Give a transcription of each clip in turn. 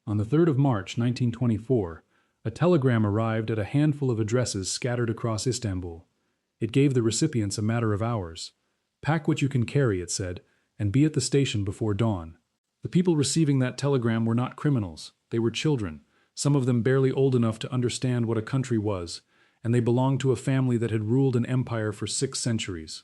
On the 3rd of March 1924, a telegram arrived at a handful of addresses scattered across Istanbul. It gave the recipients a matter of hours. "Pack what you can carry," it said, "and be at the station before dawn." The people receiving that telegram were not criminals. They were children, some of them barely old enough to understand what a country was, and they belonged to a family that had ruled an empire for 6 centuries.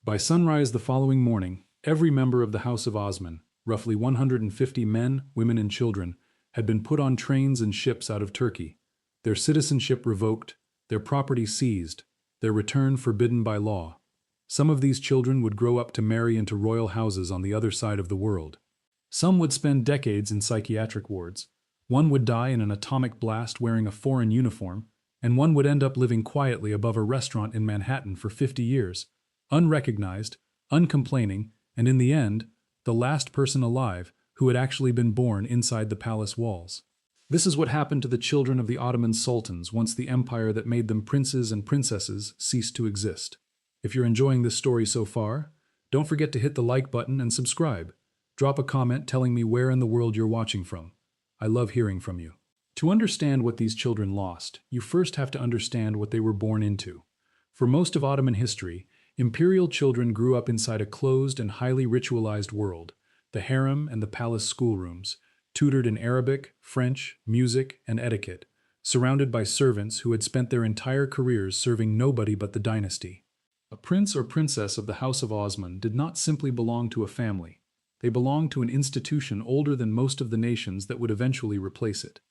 By sunrise the following morning, every member of the House of Osman, roughly 150 men, women, and children, had been put on trains and ships out of Turkey, their citizenship revoked, their property seized, their return forbidden by law. Some of these children would grow up to marry into royal houses on the other side of the world. Some would spend decades in psychiatric wards. One would die in an atomic blast wearing a foreign uniform, and one would end up living quietly above a restaurant in Manhattan for 50 years, unrecognized, uncomplaining, and in the end, the last person alive who had actually been born inside the palace walls. This is what happened to the children of the Ottoman sultans once the empire that made them princes and princesses ceased to exist. If you're enjoying this story so far, don't forget to hit the like button and subscribe. Drop a comment telling me where in the world you're watching from. I love hearing from you. To understand what these children lost, you first have to understand what they were born into. For most of Ottoman history, imperial children grew up inside a closed and highly ritualized world, the harem and the palace schoolrooms, tutored in Arabic, French, music, and etiquette, surrounded by servants who had spent their entire careers serving nobody but the dynasty. A prince or princess of the House of Osman did not simply belong to a family. They belonged to an institution older than most of the nations that would eventually replace it.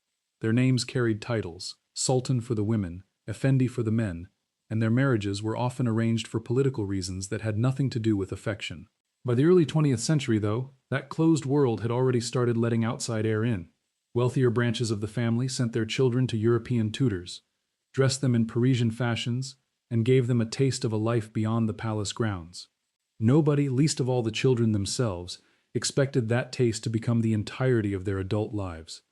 Their names carried titles, Sultan for the women, Effendi for the men, and their marriages were often arranged for political reasons that had nothing to do with affection. By the early 20th century, though, that closed world had already started letting outside air in. Wealthier branches of the family sent their children to European tutors, dressed them in Parisian fashions, and gave them a taste of a life beyond the palace grounds. Nobody, least of all the children themselves, expected that taste to become the entirety of their adult lives.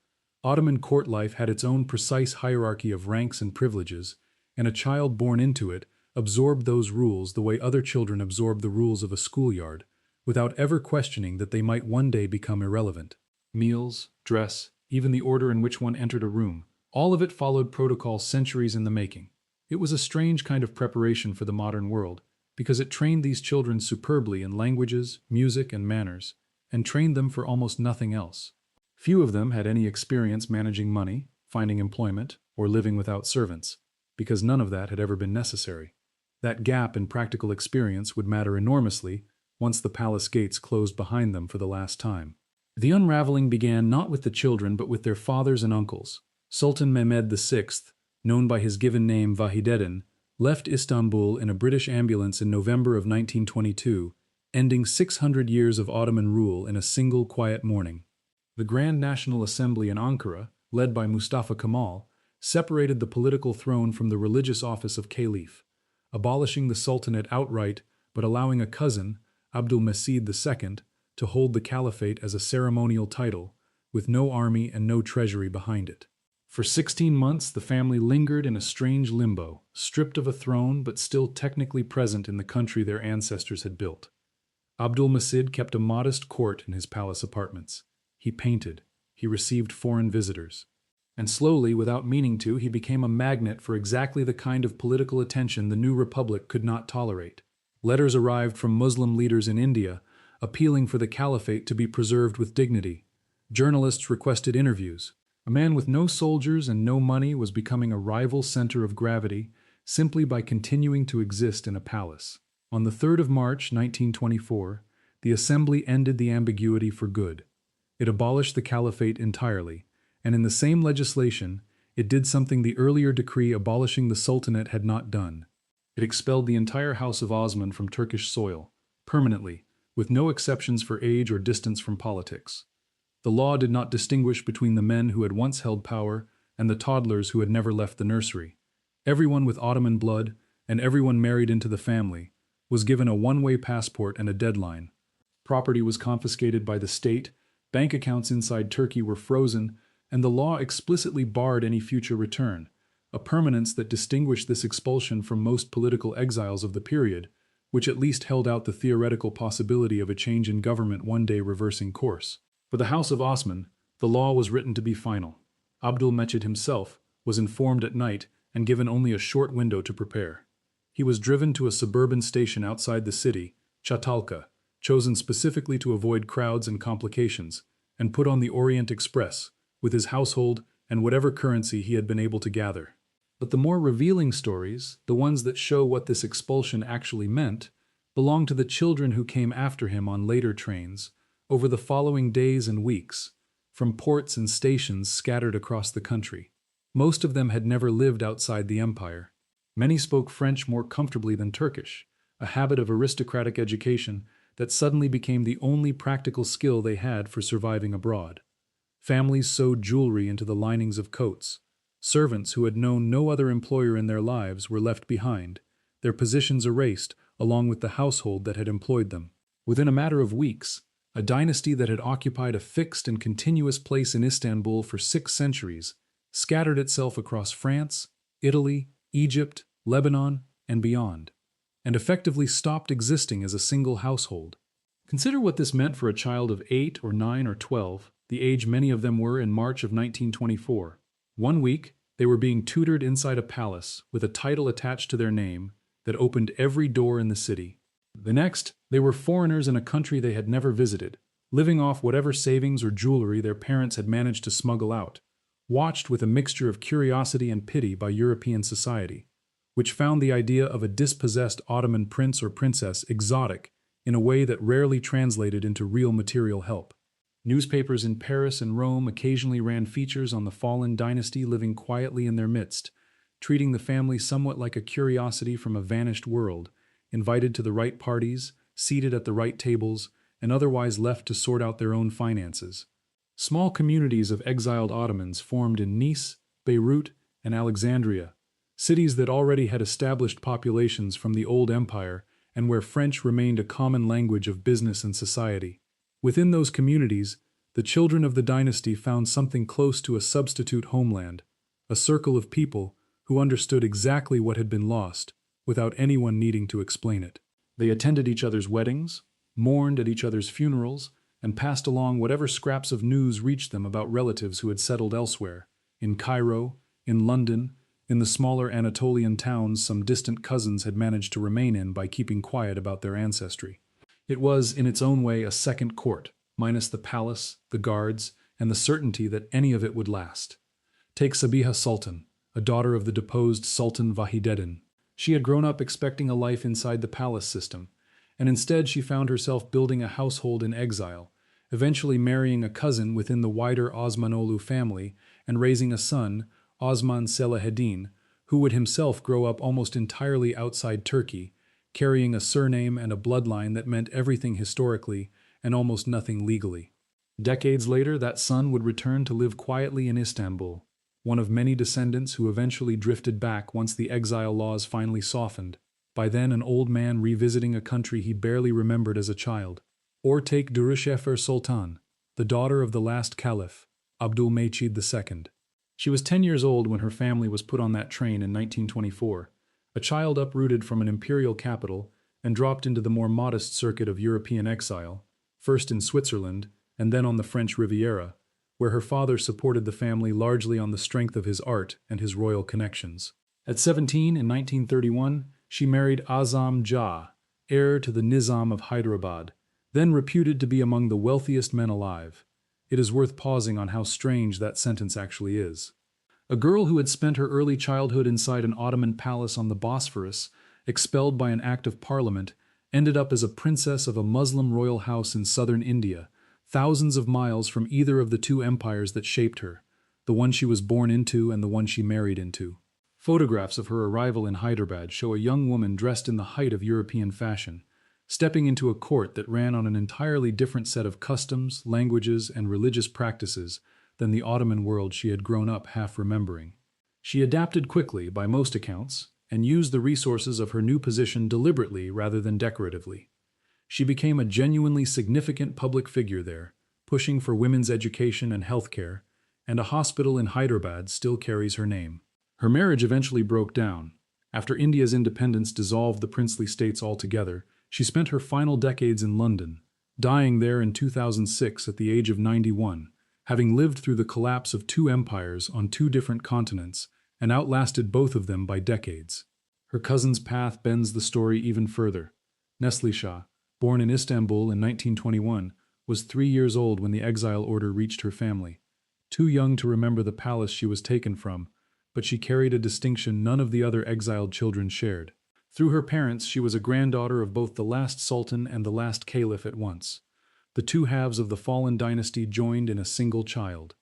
Ottoman court life had its own precise hierarchy of ranks and privileges, and a child born into it absorbed those rules the way other children absorb the rules of a schoolyard, without ever questioning that they might one day become irrelevant. Meals, dress, even the order in which one entered a room, all of it followed protocol centuries in the making. It was a strange kind of preparation for the modern world, because it trained these children superbly in languages, music, and manners, and trained them for almost nothing else. Few of them had any experience managing money, finding employment, or living without servants, because none of that had ever been necessary. That gap in practical experience would matter enormously once the palace gates closed behind them for the last time. The unraveling began not with the children but with their fathers and uncles. Sultan Mehmed VI, known by his given name Vahideddin, left Istanbul in a British ambulance in November of 1922, ending 600 years of Ottoman rule in a single quiet morning. The Grand National Assembly in Ankara, led by Mustafa Kemal, separated the political throne from the religious office of caliph, abolishing the sultanate outright but allowing a cousin, Abdülmecid II, to hold the caliphate as a ceremonial title, with no army and no treasury behind it. For 16 months the family lingered in a strange limbo, stripped of a throne but still technically present in the country their ancestors had built. Abdülmecid kept a modest court in his palace apartments. He painted. He received foreign visitors. And slowly, without meaning to, he became a magnet for exactly the kind of political attention the new republic could not tolerate. Letters arrived from Muslim leaders in India, appealing for the caliphate to be preserved with dignity. Journalists requested interviews. A man with no soldiers and no money was becoming a rival center of gravity simply by continuing to exist in a palace. On the 3rd of March, 1924, the assembly ended the ambiguity for good. It abolished the caliphate entirely, and in the same legislation, it did something the earlier decree abolishing the Sultanate had not done. It expelled the entire House of Osman from Turkish soil, permanently, with no exceptions for age or distance from politics. The law did not distinguish between the men who had once held power and the toddlers who had never left the nursery. Everyone with Ottoman blood, and everyone married into the family, was given a one-way passport and a deadline. Property was confiscated by the state, bank accounts inside Turkey were frozen, and the law explicitly barred any future return, a permanence that distinguished this expulsion from most political exiles of the period, which at least held out the theoretical possibility of a change in government one day reversing course. For the House of Osman, The law was written to be final. Abdülmecid himself was informed at night and given only a short window to prepare. He was driven to a suburban station outside the city, Çatalca, chosen specifically to avoid crowds and complications, and put on the Orient Express, with his household and whatever currency he had been able to gather. But the more revealing stories, the ones that show what this expulsion actually meant, belong to the children who came after him on later trains, over the following days and weeks, from ports and stations scattered across the country. Most of them had never lived outside the empire. Many spoke French more comfortably than Turkish, a habit of aristocratic education that suddenly became the only practical skill they had for surviving abroad. Families sewed jewelry into the linings of coats. Servants who had known no other employer in their lives were left behind, their positions erased along with the household that had employed them. Within a matter of weeks, a dynasty that had occupied a fixed and continuous place in Istanbul for 6 centuries scattered itself across France, Italy, Egypt, Lebanon, and beyond, and effectively stopped existing as a single household. Consider what this meant for a child of 8 or 9 or 12, the age many of them were in March of 1924. One week, they were being tutored inside a palace with a title attached to their name that opened every door in the city. The next, they were foreigners in a country they had never visited, living off whatever savings or jewelry their parents had managed to smuggle out, watched with a mixture of curiosity and pity by European society, which found the idea of a dispossessed Ottoman prince or princess exotic in a way that rarely translated into real material help. Newspapers in Paris and Rome occasionally ran features on the fallen dynasty living quietly in their midst, treating the family somewhat like a curiosity from a vanished world, invited to the right parties, seated at the right tables, and otherwise left to sort out their own finances. Small communities of exiled Ottomans formed in Nice, Beirut, and Alexandria, cities that already had established populations from the old empire and where French remained a common language of business and society. Within those communities, the children of the dynasty found something close to a substitute homeland, a circle of people who understood exactly what had been lost, without anyone needing to explain it. They attended each other's weddings, mourned at each other's funerals, and passed along whatever scraps of news reached them about relatives who had settled elsewhere, in Cairo, in London, in the smaller Anatolian towns some distant cousins had managed to remain in by keeping quiet about their ancestry. It was, in its own way, a second court, minus the palace, the guards, and the certainty that any of it would last. Take Sabiha Sultan, a daughter of the deposed Sultan Vahideddin. She had grown up expecting a life inside the palace system, and instead she found herself building a household in exile, eventually marrying a cousin within the wider Osmanoğlu family and raising a son, Osman Selahaddin, who would himself grow up almost entirely outside Turkey, carrying a surname and a bloodline that meant everything historically and almost nothing legally. Decades later, that son would return to live quietly in Istanbul, one of many descendants who eventually drifted back once the exile laws finally softened, by then an old man revisiting a country he barely remembered as a child. Or take Dürrüşehver Sultan, the daughter of the last caliph, Abdülmecid II. She was 10 years old when her family was put on that train in 1924, a child uprooted from an imperial capital and dropped into the more modest circuit of European exile, first in Switzerland and then on the French Riviera, where her father supported the family largely on the strength of his art and his royal connections. At 17, in 1931, she married Azam Jah, heir to the Nizam of Hyderabad, then reputed to be among the wealthiest men alive. It is worth pausing on how strange that sentence actually is. A girl who had spent her early childhood inside an Ottoman palace on the Bosphorus, expelled by an act of parliament, ended up as a princess of a Muslim royal house in southern India, thousands of miles from either of the two empires that shaped her, the one she was born into and the one she married into. Photographs of her arrival in Hyderabad show a young woman dressed in the height of European fashion, stepping into a court that ran on an entirely different set of customs, languages, and religious practices than the Ottoman world she had grown up half remembering. She adapted quickly, by most accounts, and used the resources of her new position deliberately rather than decoratively. She became a genuinely significant public figure there, pushing for women's education and healthcare, and a hospital in Hyderabad still carries her name. Her marriage eventually broke down. After India's independence dissolved the princely states altogether, she spent her final decades in London, dying there in 2006 at the age of 91, having lived through the collapse of two empires on two different continents and outlasted both of them by decades. Her cousin's path bends the story even further. Neslişah, born in Istanbul in 1921, was 3 years old when the exile order reached her family. Too young to remember the palace she was taken from, but she carried a distinction none of the other exiled children shared. Through her parents, she was a granddaughter of both the last sultan and the last caliph at once. The two halves of the fallen dynasty joined in a single child.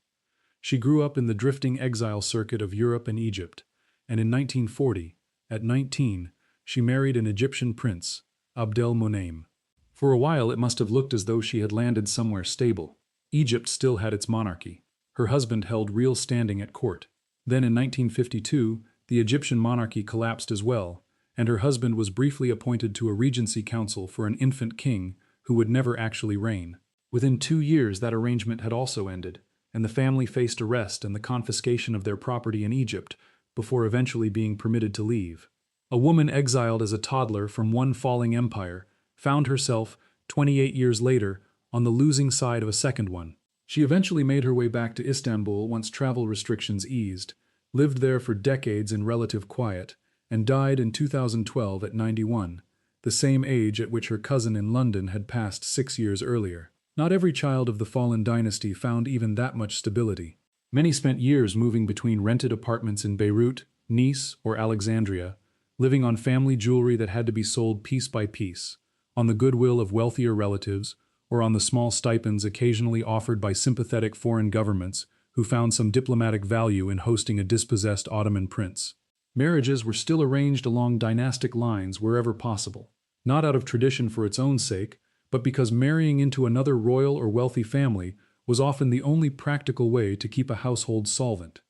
She grew up in the drifting exile circuit of Europe and Egypt, and in 1940, at 19, she married an Egyptian prince, Abdel-Monem. For a while it must have looked as though she had landed somewhere stable. Egypt still had its monarchy. Her husband held real standing at court. Then in 1952, the Egyptian monarchy collapsed as well, and her husband was briefly appointed to a regency council for an infant king who would never actually reign. Within 2 years that arrangement had also ended, and the family faced arrest and the confiscation of their property in Egypt before eventually being permitted to leave. A woman exiled as a toddler from one falling empire found herself, 28 years later, on the losing side of a second one. She eventually made her way back to Istanbul once travel restrictions eased, lived there for decades in relative quiet, and died in 2012 at 91, the same age at which her cousin in London had passed 6 years earlier. Not every child of the fallen dynasty found even that much stability. Many spent years moving between rented apartments in Beirut, Nice, or Alexandria, living on family jewelry that had to be sold piece by piece, on the goodwill of wealthier relatives, or on the small stipends occasionally offered by sympathetic foreign governments who found some diplomatic value in hosting a dispossessed Ottoman prince. Marriages were still arranged along dynastic lines wherever possible, not out of tradition for its own sake, but because marrying into another royal or wealthy family was often the only practical way to keep a household solvent.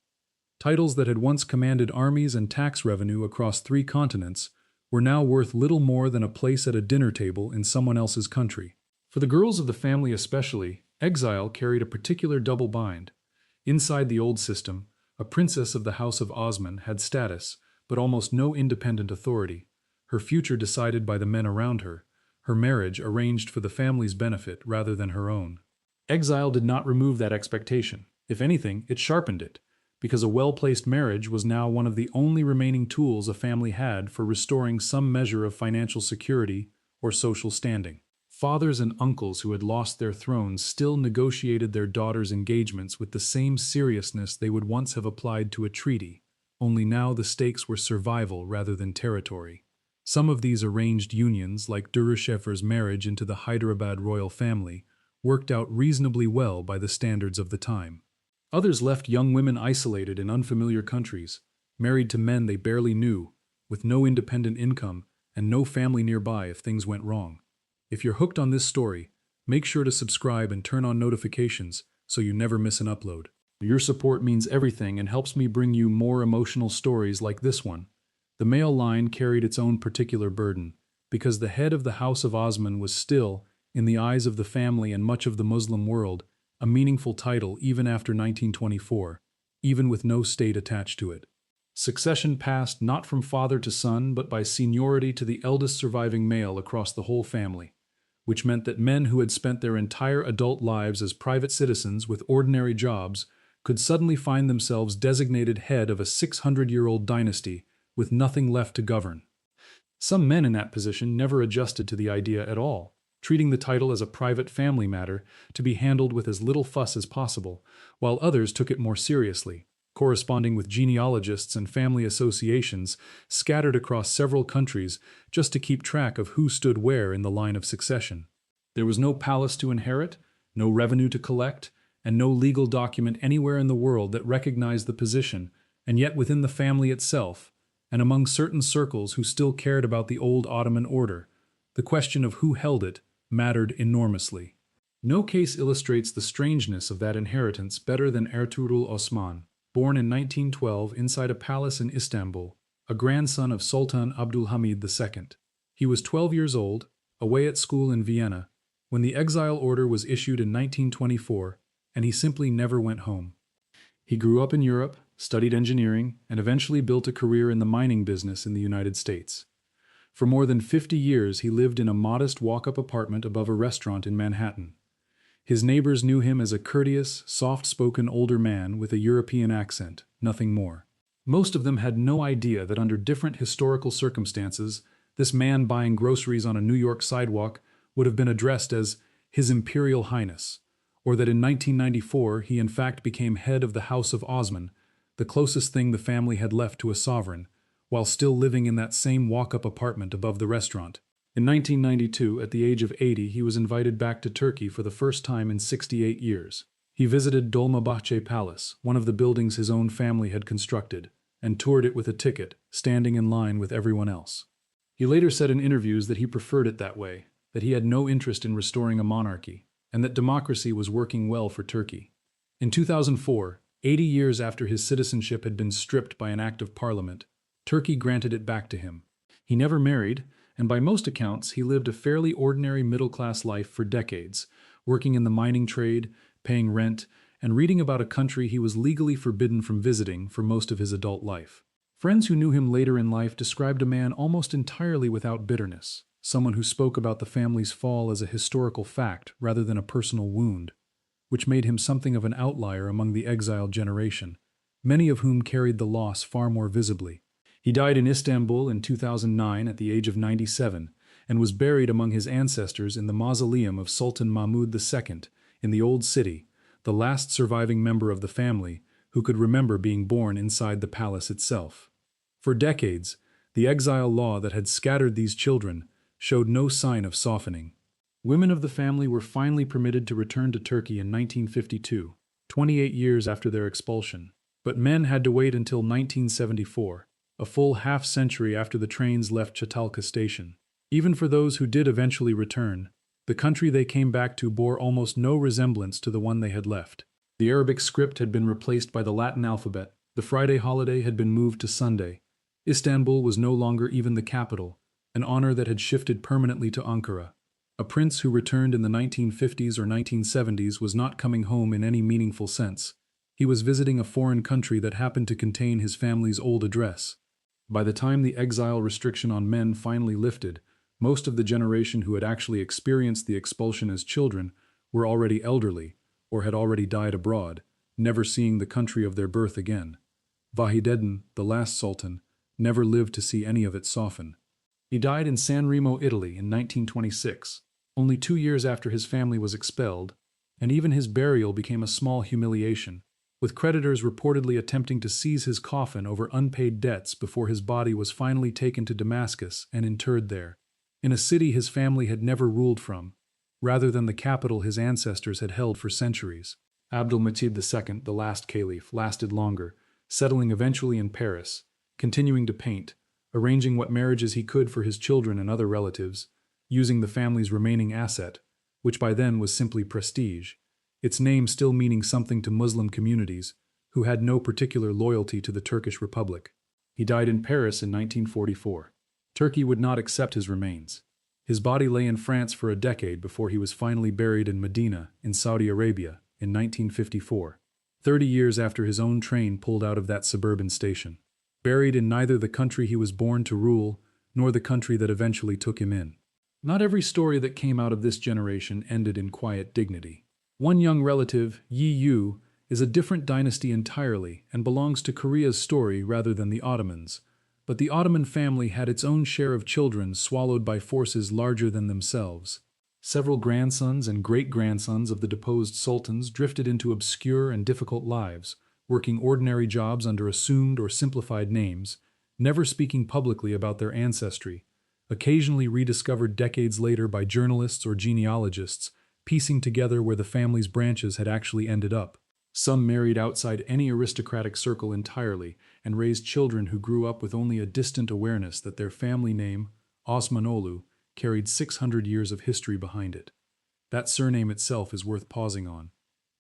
Titles that had once commanded armies and tax revenue across 3 continents were now worth little more than a place at a dinner table in someone else's country. For the girls of the family especially, exile carried a particular double bind. Inside the old system, a princess of the House of Osman had status, but almost no independent authority, her future decided by the men around her, her marriage arranged for the family's benefit rather than her own. Exile did not remove that expectation. If anything, it sharpened it, because a well-placed marriage was now one of the only remaining tools a family had for restoring some measure of financial security or social standing. Fathers and uncles who had lost their thrones still negotiated their daughters' engagements with the same seriousness they would once have applied to a treaty, only now the stakes were survival rather than territory. Some of these arranged unions, like Dürrüşehver's marriage into the Hyderabad royal family, worked out reasonably well by the standards of the time. Others left young women isolated in unfamiliar countries, married to men they barely knew, with no independent income and no family nearby if things went wrong. If you're hooked on this story, make sure to subscribe and turn on notifications so you never miss an upload. Your support means everything and helps me bring you more emotional stories like this one. The male line carried its own particular burden, because the head of the House of Osman was still, in the eyes of the family and much of the Muslim world, a meaningful title even after 1924, even with no state attached to it. Succession passed not from father to son, but by seniority to the eldest surviving male across the whole family, which meant that men who had spent their entire adult lives as private citizens with ordinary jobs could suddenly find themselves designated head of a 600-year-old dynasty with nothing left to govern. Some men in that position never adjusted to the idea at all, treating the title as a private family matter to be handled with as little fuss as possible, while others took it more seriously, corresponding with genealogists and family associations scattered across several countries just to keep track of who stood where in the line of succession. There was no palace to inherit, no revenue to collect, and no legal document anywhere in the world that recognized the position, and yet within the family itself, and among certain circles who still cared about the old Ottoman order, the question of who held it mattered enormously. No case illustrates the strangeness of that inheritance better than Ertuğrul Osman, born in 1912 inside a palace in Istanbul, a grandson of Sultan Abdülhamid II. He was 12 years old, away at school in Vienna, when the exile order was issued in 1924, and he simply never went home. He grew up in Europe, studied engineering, and eventually built a career in the mining business in the United States. For more than 50 years, he lived in a modest walk-up apartment above a restaurant in Manhattan. His neighbors knew him as a courteous, soft-spoken older man with a European accent, nothing more. Most of them had no idea that under different historical circumstances, this man buying groceries on a New York sidewalk would have been addressed as His Imperial Highness, or that in 1994 he in fact became head of the House of Osman, the closest thing the family had left to a sovereign, while still living in that same walk-up apartment above the restaurant. In 1992, at the age of 80, he was invited back to Turkey for the first time in 68 years. He visited Dolmabahce Palace, one of the buildings his own family had constructed, and toured it with a ticket, standing in line with everyone else. He later said in interviews that he preferred it that way, that he had no interest in restoring a monarchy, and that democracy was working well for Turkey. In 2004, 80 years after his citizenship had been stripped by an act of parliament, Turkey granted it back to him. He never married, and by most accounts he lived a fairly ordinary middle-class life for decades, working in the mining trade, paying rent, and reading about a country he was legally forbidden from visiting for most of his adult life. Friends who knew him later in life described a man almost entirely without bitterness, someone who spoke about the family's fall as a historical fact rather than a personal wound, which made him something of an outlier among the exiled generation, many of whom carried the loss far more visibly. He died in Istanbul in 2009 at the age of 97 and was buried among his ancestors in the mausoleum of Sultan Mahmud II in the Old City, the last surviving member of the family who could remember being born inside the palace itself. For decades, the exile law that had scattered these children showed no sign of softening. Women of the family were finally permitted to return to Turkey in 1952, 28 years after their expulsion, but men had to wait until 1974. A full half-century after the trains left Çatalca station. Even for those who did eventually return, the country they came back to bore almost no resemblance to the one they had left. The Arabic script had been replaced by the Latin alphabet, the Friday holiday had been moved to Sunday. Istanbul was no longer even the capital, an honor that had shifted permanently to Ankara. A prince who returned in the 1950s or 1970s was not coming home in any meaningful sense. He was visiting a foreign country that happened to contain his family's old address. By the time the exile restriction on men finally lifted, most of the generation who had actually experienced the expulsion as children were already elderly or had already died abroad, never seeing the country of their birth again. Vahideddin, the last sultan, never lived to see any of it soften. He died in San Remo, Italy in 1926, only 2 years after his family was expelled, and even his burial became a small humiliation, with creditors reportedly attempting to seize his coffin over unpaid debts before his body was finally taken to Damascus and interred there, in a city his family had never ruled from, rather than the capital his ancestors had held for centuries. Abdülmecid II, the last caliph, lasted longer, settling eventually in Paris, continuing to paint, arranging what marriages he could for his children and other relatives, using the family's remaining asset, which by then was simply prestige, its name still meaning something to Muslim communities who had no particular loyalty to the Turkish Republic. He died in Paris in 1944. Turkey would not accept his remains. His body lay in France for a decade before he was finally buried in Medina, in Saudi Arabia, in 1954, 30 years after his own train pulled out of that suburban station. Buried in neither the country he was born to rule, nor the country that eventually took him in. Not every story that came out of this generation ended in quiet dignity. One young relative, Yi Yu, is a different dynasty entirely and belongs to Korea's story rather than the Ottomans. But the Ottoman family had its own share of children swallowed by forces larger than themselves. Several grandsons and great-grandsons of the deposed sultans drifted into obscure and difficult lives, working ordinary jobs under assumed or simplified names, never speaking publicly about their ancestry, occasionally rediscovered decades later by journalists or genealogists, piecing together where the family's branches had actually ended up. Some married outside any aristocratic circle entirely and raised children who grew up with only a distant awareness that their family name, Osmanoğlu, carried 600 years of history behind it. That surname itself is worth pausing on.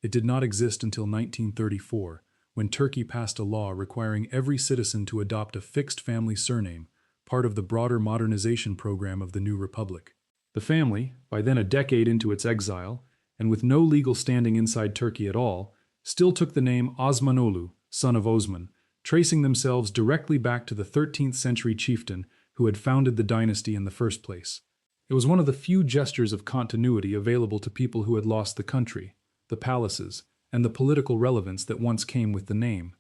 It did not exist until 1934, when Turkey passed a law requiring every citizen to adopt a fixed family surname, part of the broader modernization program of the new republic. The family, by then a decade into its exile, and with no legal standing inside Turkey at all, still took the name Osmanoğlu, son of Osman, tracing themselves directly back to the 13th century chieftain who had founded the dynasty in the first place. It was one of the few gestures of continuity available to people who had lost the country, the palaces, and the political relevance that once came with the name.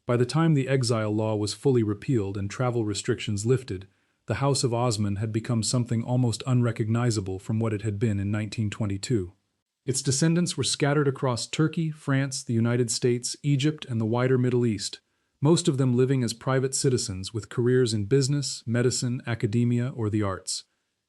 By the time the exile law was fully repealed and travel restrictions lifted, the House of Osman had become something almost unrecognizable from what it had been in 1922. Its descendants were scattered across Turkey, France, the United States, Egypt, and the wider Middle East, most of them living as private citizens with careers in business, medicine, academia, or the arts.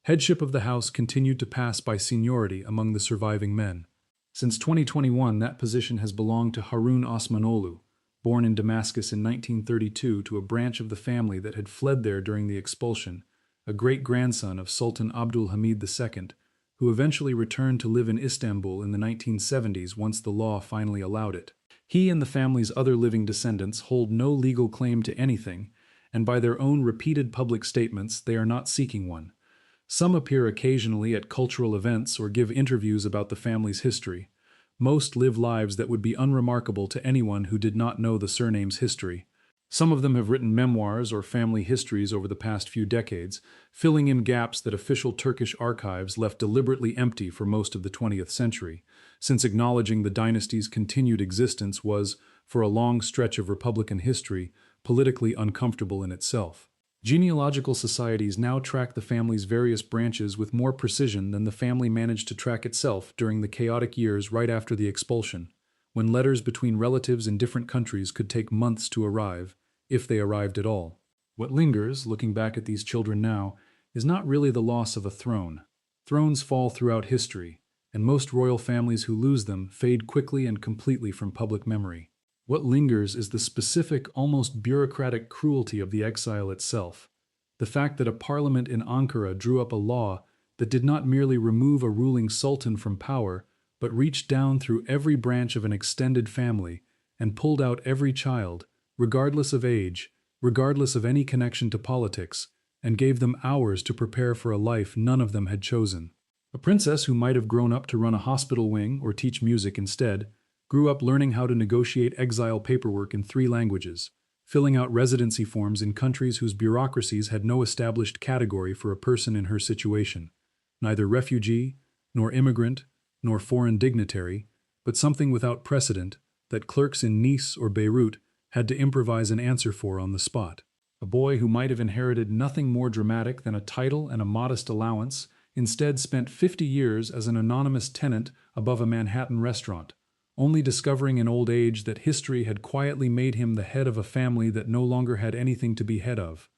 Headship of the house continued to pass by seniority among the surviving men. Since 2021, that position has belonged to Harun Osmanoğlu, born in Damascus in 1932 to a branch of the family that had fled there during the expulsion, a great-grandson of Sultan Abdülhamid II, who eventually returned to live in Istanbul in the 1970s once the law finally allowed it. He and the family's other living descendants hold no legal claim to anything, and by their own repeated public statements, they are not seeking one. Some appear occasionally at cultural events or give interviews about the family's history. Most live lives that would be unremarkable to anyone who did not know the surname's history. Some of them have written memoirs or family histories over the past few decades, filling in gaps that official Turkish archives left deliberately empty for most of the 20th century, since acknowledging the dynasty's continued existence was, for a long stretch of Republican history, politically uncomfortable in itself. Genealogical societies now track the family's various branches with more precision than the family managed to track itself during the chaotic years right after the expulsion, when letters between relatives in different countries could take months to arrive, if they arrived at all. What lingers, looking back at these children now, is not really the loss of a throne. Thrones fall throughout history, and most royal families who lose them fade quickly and completely from public memory. What lingers is the specific, almost bureaucratic cruelty of the exile itself. The fact that a parliament in Ankara drew up a law that did not merely remove a ruling sultan from power, but reached down through every branch of an extended family and pulled out every child, regardless of age, regardless of any connection to politics, and gave them hours to prepare for a life none of them had chosen. A princess who might have grown up to run a hospital wing or teach music instead, grew up learning how to negotiate exile paperwork in 3 languages, filling out residency forms in countries whose bureaucracies had no established category for a person in her situation, neither refugee, nor immigrant, nor foreign dignitary, but something without precedent that clerks in Nice or Beirut had to improvise an answer for on the spot. A boy who might have inherited nothing more dramatic than a title and a modest allowance instead spent 50 years as an anonymous tenant above a Manhattan restaurant, only discovering in old age that history had quietly made him the head of a family that no longer had anything to be head of.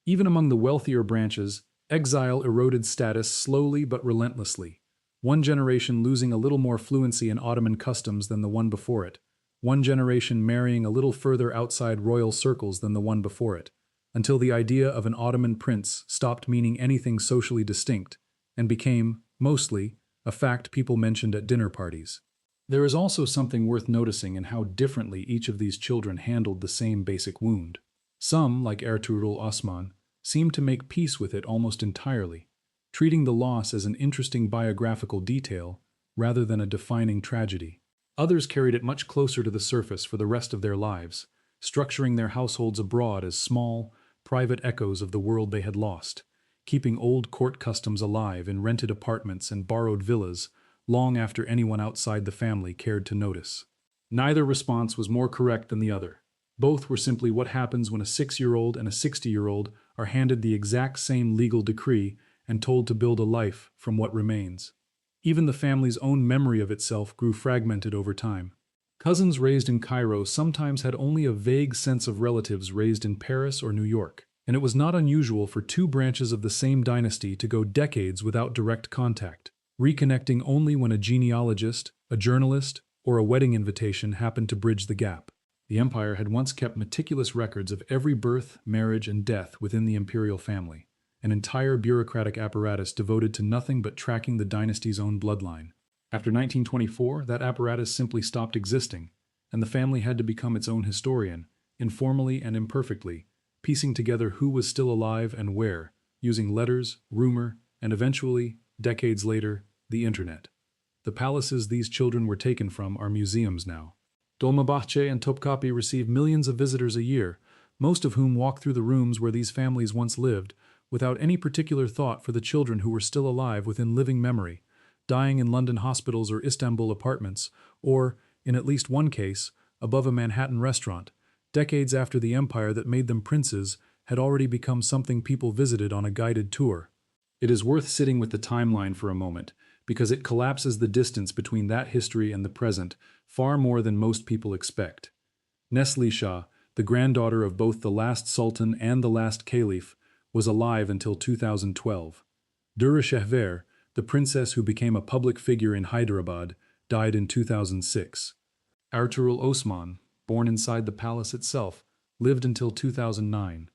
Even among the wealthier branches, exile eroded status slowly but relentlessly, one generation losing a little more fluency in Ottoman customs than the one before it, one generation marrying a little further outside royal circles than the one before it, until the idea of an Ottoman prince stopped meaning anything socially distinct and became, mostly, a fact people mentioned at dinner parties. There is also something worth noticing in how differently each of these children handled the same basic wound. Some, like Ertuğrul Osman, seemed to make peace with it almost entirely, treating the loss as an interesting biographical detail rather than a defining tragedy. Others carried it much closer to the surface for the rest of their lives, structuring their households abroad as small, private echoes of the world they had lost, keeping old court customs alive in rented apartments and borrowed villas long after anyone outside the family cared to notice. Neither response was more correct than the other. Both were simply what happens when a 6-year-old and a 60-year-old are handed the exact same legal decree and told to build a life from what remains. Even the family's own memory of itself grew fragmented over time. Cousins raised in Cairo sometimes had only a vague sense of relatives raised in Paris or New York, and it was not unusual for 2 branches of the same dynasty to go decades without direct contact, reconnecting only when a genealogist, a journalist, or a wedding invitation happened to bridge the gap. The empire had once kept meticulous records of every birth, marriage, and death within the imperial family, an entire bureaucratic apparatus devoted to nothing but tracking the dynasty's own bloodline. After 1924, that apparatus simply stopped existing, and the family had to become its own historian, informally and imperfectly, piecing together who was still alive and where, using letters, rumor, and eventually, decades later, the internet. The palaces these children were taken from are museums now. Dolmabahce and Topkapi receive millions of visitors a year, most of whom walk through the rooms where these families once lived, without any particular thought for the children who were still alive within living memory, dying in London hospitals or Istanbul apartments, or, in at least one case, above a Manhattan restaurant, decades after the empire that made them princes had already become something people visited on a guided tour. It is worth sitting with the timeline for a moment, because it collapses the distance between that history and the present far more than most people expect. Neslişah, the granddaughter of both the last sultan and the last caliph, was alive until 2012. Dürrüşehver, the princess who became a public figure in Hyderabad, died in 2006. Ertuğrul Osman, born inside the palace itself, lived until 2009.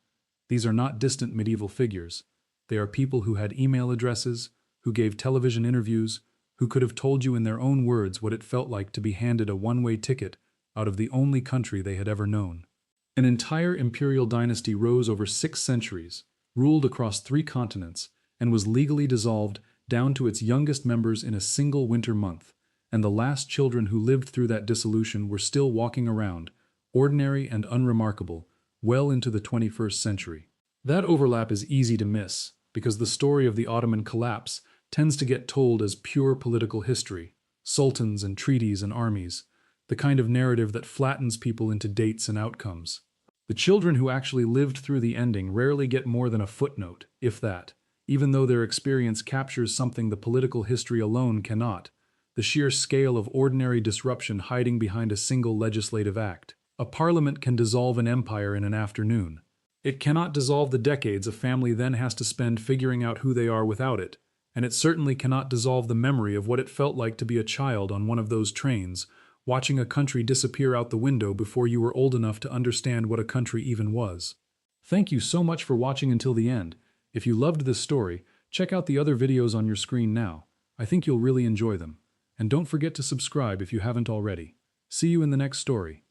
These are not distant medieval figures. They are people who had email addresses, who gave television interviews, who could have told you in their own words what it felt like to be handed a one-way ticket out of the only country they had ever known. An entire imperial dynasty rose over 6 centuries, ruled across 3 continents, and was legally dissolved down to its youngest members in a single winter month, and the last children who lived through that dissolution were still walking around, ordinary and unremarkable, well into the 21st century. That overlap is easy to miss, because the story of the Ottoman collapse tends to get told as pure political history, sultans and treaties and armies, the kind of narrative that flattens people into dates and outcomes. The children who actually lived through the ending rarely get more than a footnote, if that, even though their experience captures something the political history alone cannot, the sheer scale of ordinary disruption hiding behind a single legislative act. A parliament can dissolve an empire in an afternoon. It cannot dissolve the decades a family then has to spend figuring out who they are without it, and it certainly cannot dissolve the memory of what it felt like to be a child on one of those trains, watching a country disappear out the window before you were old enough to understand what a country even was. Thank you so much for watching until the end. If you loved this story, check out the other videos on your screen now. I think you'll really enjoy them. And don't forget to subscribe if you haven't already. See you in the next story.